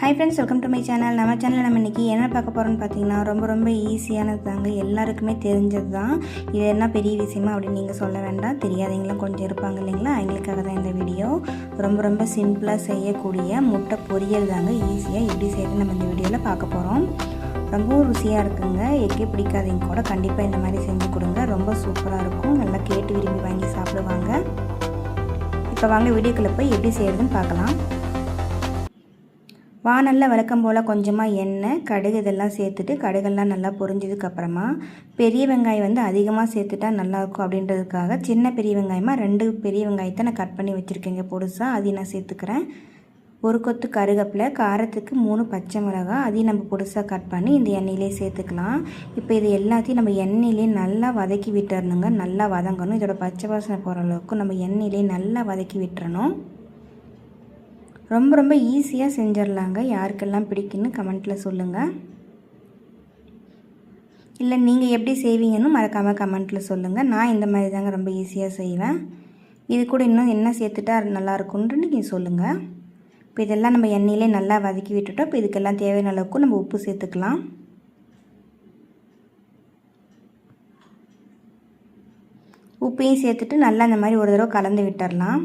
Hi friends, welcome to my channel. நம்ம சேனலில் நம்ம இன்றைக்கி என்ன பார்க்க போகிறோன்னு பார்த்தீங்கன்னா ரொம்ப ஈஸியானது தாங்க. எல்லாருக்குமே தெரிஞ்சது தான். இது என்ன பெரிய விஷயமா அப்படின்னு நீங்கள் சொல்ல வேண்டாம். தெரியாதவங்களும் கொஞ்சம் இருப்பாங்க இல்லைங்களா, அவங்களுக்காக தான் இந்த வீடியோ. ரொம்ப சிம்பிளாக செய்யக்கூடிய முட்டை பொரியல் தாங்க. ஈஸியாக எப்படி செய்யறது நம்ம இந்த வீடியோவில் பார்க்க போகிறோம். ரொம்பவும் ருசியாக இருக்குங்க. எக்கே பிடிக்காதவங்க கூட கண்டிப்பாக இந்த மாதிரி செஞ்சு கொடுங்க. ரொம்ப சூப்பராக இருக்கும். நல்லா கேட்டு விரும்பி வாங்கி சாப்பிடுவாங்க. இப்போ வாங்க வீடியோக்குள்ளே போய் எப்படி செய்கிறதுன்னு பார்க்கலாம். வானலில் வழக்கம் போல் கொஞ்சமாக எண்ணெய், கடுகு இதெல்லாம் சேர்த்துட்டு கடுகெல்லாம் நல்லா பொரிஞ்சதுக்கப்புறமா பெரிய வெங்காயம் அதிகமாக சேர்த்துட்டா நல்லாயிருக்கும் அப்படின்றதுக்காக சின்ன பெரிய வெங்காயமாக 2 பெரிய வெங்காயத்தை நான் கட் பண்ணி வச்சுருக்கேங்க பொடுசாக. அதையும் நான் சேர்த்துக்கிறேன். ஒரு கொத்து கருவேப்பிலை, காரத்துக்கு 3 பச்சை மிளகாய், அதையும் நம்ம பொடுசாக கட் பண்ணி இந்த எண்ணெயிலே சேர்த்துக்கலாம். இப்போ இது எல்லாத்தையும் நம்ம எண்ணெயிலே நல்லா வதக்கி விட்டுறணுங்க. நல்லா வதங்கணும். இதோட பச்சை வாசனை போகிற அளவுக்கு நம்ம எண்ணெயிலே நல்லா வதக்கி விட்டுறணும். ரொம்ப ஈஸியாக செஞ்சிடலாங்க. யாருக்கெல்லாம் பிடிக்குன்னு கமெண்ட்டில் சொல்லுங்கள். இல்லை நீங்கள் எப்படி செய்வீங்கன்னு மறக்காமல் கமெண்ட்டில் சொல்லுங்கள். நான் இந்த மாதிரி தாங்க ரொம்ப ஈஸியாக செய்வேன். இது கூட இன்னும் என்ன சேர்த்துட்டா நல்லாயிருக்குன்னு நீங்கள் சொல்லுங்கள். இப்போ இதெல்லாம் நம்ம எண்ணெயிலே நல்லா வதக்கி விட்டுட்டோம். இப்போ இதுக்கெல்லாம் தேவையான அளவுக்கு நம்ம உப்பு சேர்த்துக்கலாம். உப்பையும் சேர்த்துட்டு நல்லா இந்த மாதிரி ஒரு தடவை கலந்து விட்டுடலாம்.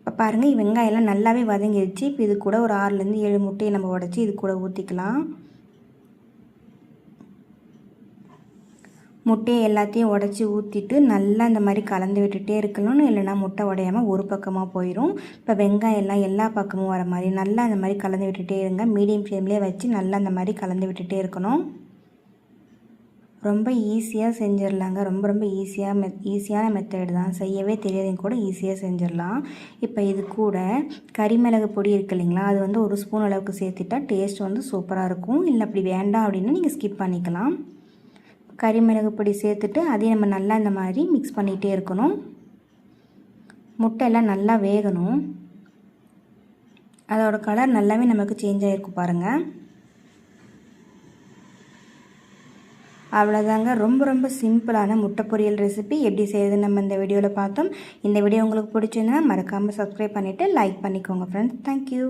இப்போ பாருங்கள், வெங்காயம்லாம் நல்லாவே வதங்கிடுச்சு. இப்போ இது கூட ஒரு 6லேருந்து 7 முட்டையை நம்ம உடச்சி இது கூட ஊற்றிக்கலாம். முட்டையை எல்லாத்தையும் உடச்சி ஊற்றிட்டு நல்லா இந்த மாதிரி கலந்து விட்டுகிட்டே இருக்கணும். இல்லைனா முட்டை உடையாமல் ஒரு பக்கமாக போயிடும். இப்போ வெங்காயம் எல்லாம் எல்லா பக்கமும் வர மாதிரி நல்லா இந்த மாதிரி கலந்து விட்டுகிட்டே இருங்க. மீடியம் ஃப்ளேம்லேயே வச்சு நல்லா இந்த மாதிரி கலந்து விட்டுகிட்டே இருக்கணும். ரொம்ப ஈஸியாக செஞ்சிடலாங்க. ரொம்ப ஈஸியான மெத்தட் தான். செய்யவே தெரியாதவங்க கூட ஈஸியாக செஞ்சிடலாம். இப்போ இது கூட கறிமிளகு பொடி இருக்குது இல்லைங்களா, அது 1 ஸ்பூன் அளவுக்கு சேர்த்துட்டா டேஸ்ட் சூப்பராக இருக்கும். இல்லை அப்படி வேண்டாம் அப்படின்னா நீங்கள் ஸ்கிப் பண்ணிக்கலாம். கறிமிளகு பொடி சேர்த்துட்டு அதையும் நம்ம நல்லா இந்த மாதிரி மிக்ஸ் பண்ணிகிட்டே இருக்கணும். முட்டை எல்லாம் நல்லா வேகணும். அதோட கலர் நல்லாவே நமக்கு சேஞ்ச் ஆகிருக்கும் பாருங்கள். அவ்வளோதாங்க. ரொம்ப சிம்பிளான முட்டை பொரியல் ரெசிபி எப்படி செய்யுதுன்னு நம்ம இந்த வீடியோவில் பார்த்தோம். இந்த வீடியோ உங்களுக்கு பிடிச்சிருந்தா மறக்காமல் சப்ஸ்கிரைப் பண்ணிவிட்டு லைக் பண்ணிக்கோங்க ஃப்ரெண்ட்ஸ். தேங்க்யூ.